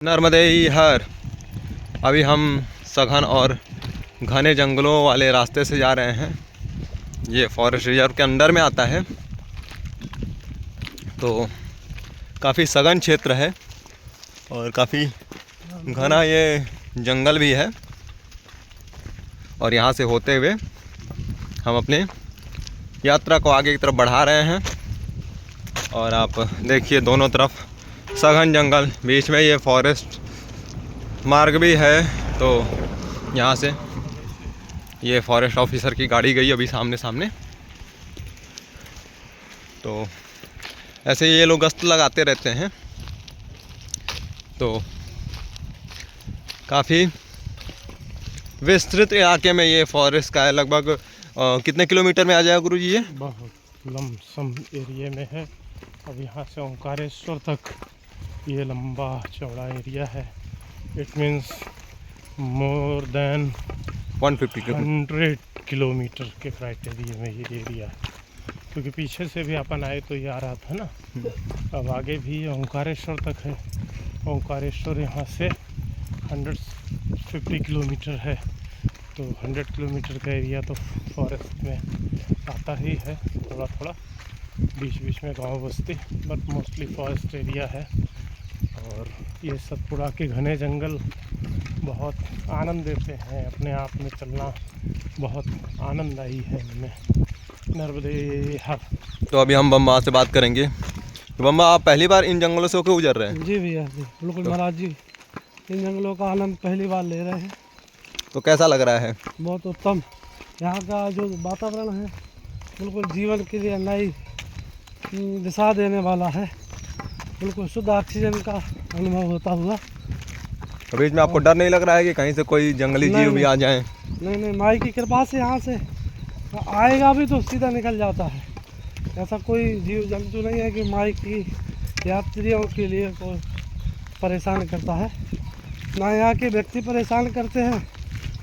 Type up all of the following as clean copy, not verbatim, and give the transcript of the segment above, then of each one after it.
नर्मदे हर। अभी हम सघन और घने जंगलों वाले रास्ते से जा रहे हैं। ये फॉरेस्ट रिजर्व के अंदर में आता है, तो काफ़ी सघन क्षेत्र है और काफ़ी घना ये जंगल भी है। और यहाँ से होते हुए हम अपने यात्रा को आगे की तरफ बढ़ा रहे हैं। और आप देखिए दोनों तरफ सघन जंगल, बीच में ये फॉरेस्ट मार्ग भी है। तो यहाँ से ये फॉरेस्ट ऑफिसर की गाड़ी गई अभी सामने सामने। तो ऐसे ये लोग गश्त लगाते रहते हैं। तो काफ़ी विस्तृत इलाके में ये फॉरेस्ट का है। लगभग कितने किलोमीटर में आ जाएगा गुरुजी? ये बहुत लमसम एरिया में है। अब यहाँ से ओंकारेश्वर तक ये लंबा चौड़ा एरिया है। It means more than 100 kilometre के क्राइटेरिया में ये एरिया है। क्योंकि पीछे से भी अपन आए तो ये आ रहा था ना। अब आगे भी ओंकारेश्वर तक है। ओंकारेश्वर यहाँ से 150 किलोमीटर है। तो 100 किलोमीटर का एरिया तो फॉरेस्ट में आता ही है। थोड़ा थोड़ा बीच बीच में गांव बस्ती, बट मोस्टली फॉरेस्ट एरिया है। और ये सतपुड़ा के घने जंगल बहुत आनंद देते हैं। अपने आप में चलना बहुत आनंददायी है इनमें। नर्मदे हर। तो अभी हम बम्बा से बात करेंगे। तो बम्बा, आप पहली बार इन जंगलों से होकर गुजर रहे हैं? जी भैया जी, बिल्कुल महाराज जी, इन जंगलों का आनंद पहली बार ले रहे हैं। तो कैसा लग रहा है? बहुत उत्तम। यहाँ का जो वातावरण है बिल्कुल जीवन के लिए नई दिशा देने वाला है। बिल्कुल शुद्ध ऑक्सीजन का अनुभव होता हुआ। तो बीच में आपको डर नहीं लग रहा है कि कहीं से कोई जंगली जीव भी आ जाए? नहीं, माई की कृपा से यहाँ से आएगा भी तो सीधा निकल जाता है। ऐसा कोई जीव जंतु नहीं है कि माई की यात्रियों के लिए कोई परेशान करता है। ना यहाँ के व्यक्ति परेशान करते हैं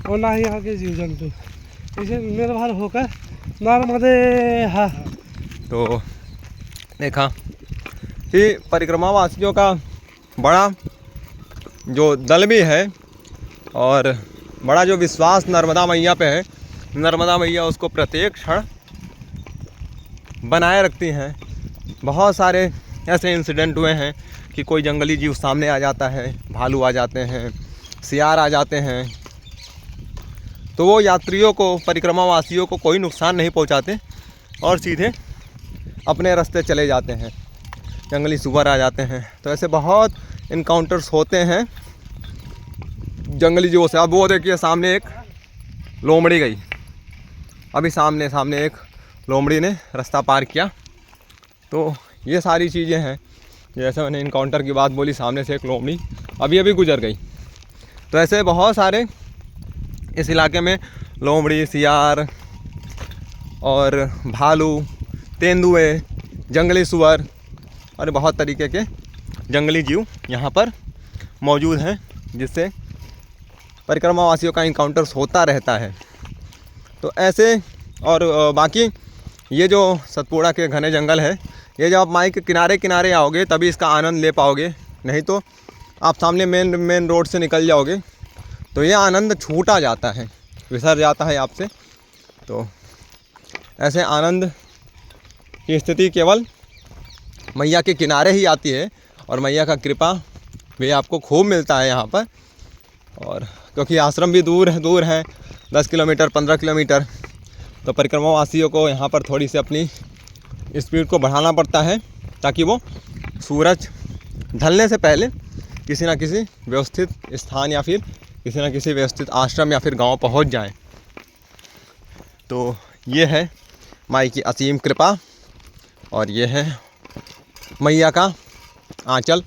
और ना ही यहाँ के जीव जंतु। इसे निर्भर होकर नर्मदे हर। तो देखा कि परिक्रमा वासियों का बड़ा जो दल भी है और बड़ा जो विश्वास नर्मदा मैया पे है। नर्मदा मैया उसको प्रत्येक क्षण बनाए रखती हैं। बहुत सारे ऐसे इंसिडेंट हुए हैं कि कोई जंगली जीव सामने आ जाता है, भालू आ जाते हैं, सियार आ जाते हैं, तो वो यात्रियों को, परिक्रमा वासियों को कोई नुकसान नहीं पहुंचाते और सीधे अपने रास्ते चले जाते हैं। जंगली सुअर आ जाते हैं। तो ऐसे बहुत इनकाउंटर्स होते हैं जंगली जीवों से। अब वो देखिए सामने एक लोमड़ी गई, अभी सामने एक लोमड़ी ने रास्ता पार किया। तो ये सारी चीज़ें हैं। जैसे मैंने इनकाउंटर की बात बोली, सामने से एक लोमड़ी अभी गुजर गई। तो ऐसे बहुत सारे इस इलाके में लोमड़ी, सियार और भालू, तेंदुए, जंगली सुअर और बहुत तरीके के जंगली जीव यहाँ पर मौजूद हैं, जिससे परिक्रमा वासियों का इनकाउंटर्स होता रहता है। तो ऐसे और बाकी ये जो सतपुड़ा के घने जंगल है, ये जब आप माई के किनारे किनारे आओगे तभी इसका आनंद ले पाओगे। नहीं तो आप सामने मेन रोड से निकल जाओगे तो ये आनंद छूटा जाता है, विसर जाता है आपसे। तो ऐसे आनंद की स्थिति केवल मैया के किनारे ही आती है और मैया का कृपा भी आपको खूब मिलता है यहाँ पर। और क्योंकि आश्रम भी दूर है 10 किलोमीटर 15 किलोमीटर, तो परिक्रमा वासियों को यहाँ पर थोड़ी सी अपनी स्पीड को बढ़ाना पड़ता है ताकि वो सूरज ढलने से पहले किसी न किसी व्यवस्थित स्थान या फिर किसी न किसी व्यवस्थित आश्रम या फिर गांव पहुँच जाएं। तो ये है माई की असीम कृपा और ये है मैया का आंचल,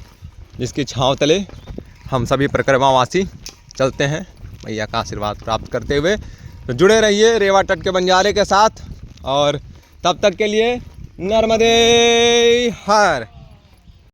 जिसकी छांव तले हम सभी परिक्रमावासी चलते हैं मैया का आशीर्वाद प्राप्त करते हुए। तो जुड़े रहिए रेवा तट के बंजारे के साथ और तब तक के लिए नर्मदे हर।